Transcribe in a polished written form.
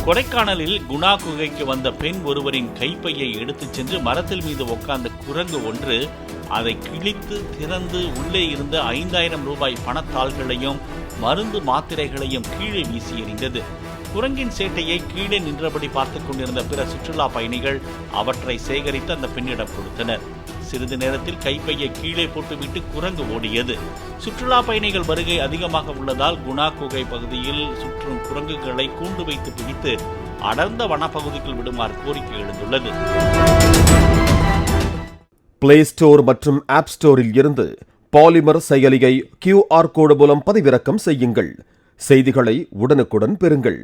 கொடைக்கானலில் குணா குகைக்கு வந்த பெண் ஒருவரின் கைப்பையை எடுத்துச் சென்று மரத்தில் மீது உட்கார்ந்த குரங்கு ஒன்று அதை கிழித்து திறந்து உள்ளே இருந்த 5000 ரூபாய் பணத்தாள்களையும் மருந்து மாத்திரைகளையும் கீழே வீசி எறிந்தது. குரங்கின் சேட்டையை கீழே நின்றபடி பார்த்துக் கொண்டிருந்த பிற சுற்றுலா பயணிகள் அவற்றை சேகரித்து அந்த பெண்ணிடம் கொடுத்தனர். சிறிது நேரத்தில் கைப்பையை கீழே போட்டுவிட்டு குரங்கு ஓடியது. சுற்றுலா பயணிகள் வருகை அதிகமாக உள்ளதால் குணா குகை பகுதியில் சுற்றும் குரங்குகளை கூண்டு வைத்து பிடித்து அடர்ந்த வனப்பகுதிக்குள் விடுமாறு கோரிக்கை எழுந்துள்ளது. பிளே ஸ்டோர் மற்றும் ஆப் ஸ்டோரில் இருந்து பாலிமர் செயலியை QR கோடு மூலம் பதிவிறக்கம் செய்யுங்கள். செய்திகளை உடனுக்குடன் பெறுங்கள்.